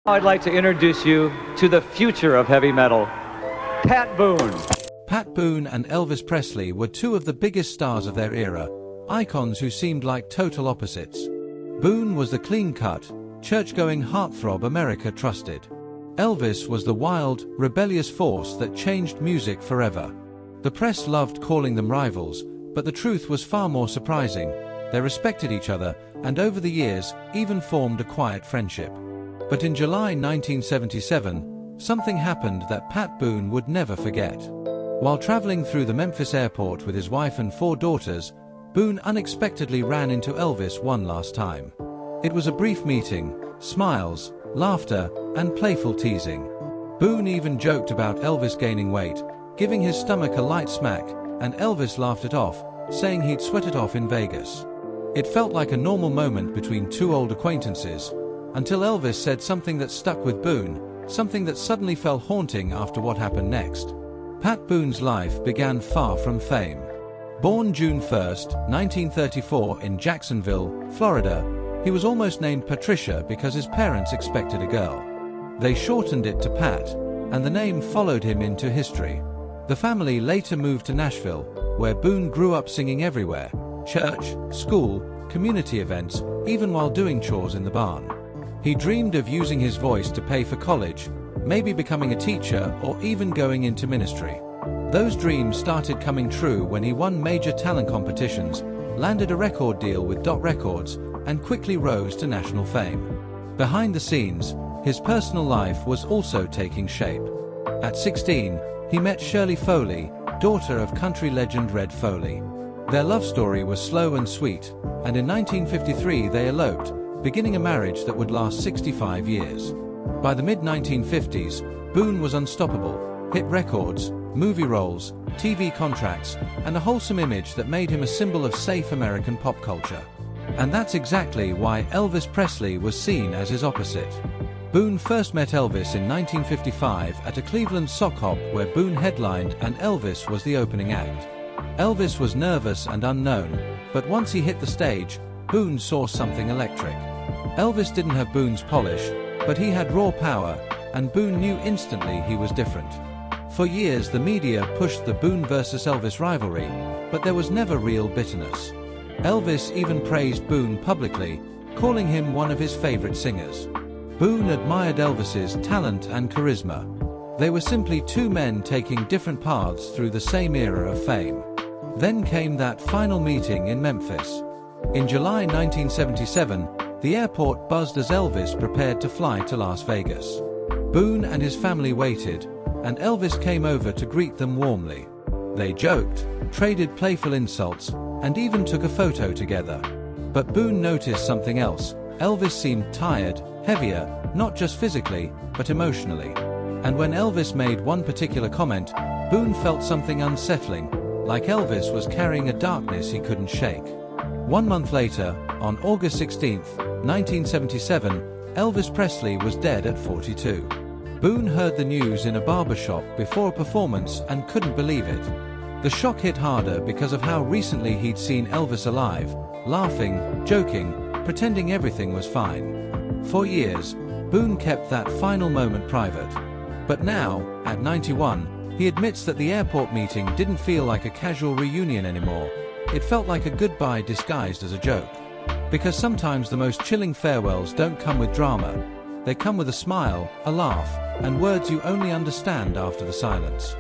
I'd like to introduce you to the future of heavy metal, Pat Boone. Pat Boone and Elvis Presley were two of the biggest stars of their era, icons who seemed like total opposites. Boone was the clean-cut, church-going heartthrob America trusted. Elvis was the wild, rebellious force that changed music forever. The press loved calling them rivals, but the truth was far more surprising. They respected each other, and over the years, even formed a quiet friendship. But in July 1977, something happened that Pat Boone would never forget. While traveling through the Memphis airport with his wife and 4 daughters, Boone unexpectedly ran into Elvis one last time. It was a brief meeting, smiles, laughter, and playful teasing. Boone even joked about Elvis gaining weight, giving his stomach a light smack, and Elvis laughed it off, saying he'd sweat it off in Vegas. It felt like a normal moment between two old acquaintances, until Elvis said something that stuck with Boone, something that suddenly felt haunting after what happened next. Pat Boone's life began far from fame. Born June 1, 1934 in Jacksonville, Florida, he was almost named Patricia because his parents expected a girl. They shortened it to Pat, and the name followed him into history. The family later moved to Nashville, where Boone grew up singing everywhere: church, school, community events, even while doing chores in the barn. He dreamed of using his voice to pay for college, maybe becoming a teacher, or even going into ministry. Those dreams started coming true when he won major talent competitions, landed a record deal with Dot Records, and quickly rose to national fame. Behind the scenes, his personal life was also taking shape. At 16, he met Shirley Foley, daughter of country legend Red Foley. Their love story was slow and sweet, and in 1953 they eloped, beginning a marriage that would last 65 years. By the mid-1950s, Boone was unstoppable: hit records, movie roles, TV contracts, and a wholesome image that made him a symbol of safe American pop culture. And that's exactly why Elvis Presley was seen as his opposite. Boone first met Elvis in 1955 at a Cleveland sock hop where Boone headlined and Elvis was the opening act. Elvis was nervous and unknown, but once he hit the stage, Boone saw something electric. Elvis didn't have Boone's polish, but he had raw power, and Boone knew instantly he was different. For years the media pushed the Boone versus Elvis rivalry, but there was never real bitterness. Elvis even praised Boone publicly, calling him one of his favorite singers. Boone admired Elvis's talent and charisma. They were simply two men taking different paths through the same era of fame. Then came that final meeting in Memphis. In July 1977, the airport buzzed as Elvis prepared to fly to Las Vegas. Boone and his family waited, and Elvis came over to greet them warmly. They joked, traded playful insults, and even took a photo together. But Boone noticed something else. Elvis seemed tired, heavier, not just physically, but emotionally. And when Elvis made one particular comment, Boone felt something unsettling, like Elvis was carrying a darkness he couldn't shake. 1 month later, on August 16, 1977, Elvis Presley was dead at 42. Boone heard the news in a barbershop before a performance and couldn't believe it. The shock hit harder because of how recently he'd seen Elvis alive, laughing, joking, pretending everything was fine. For years, Boone kept that final moment private. But now, at 91, he admits that the airport meeting didn't feel like a casual reunion anymore. It felt like a goodbye disguised as a joke. Because sometimes the most chilling farewells don't come with drama. They come with a smile, a laugh, and words you only understand after the silence.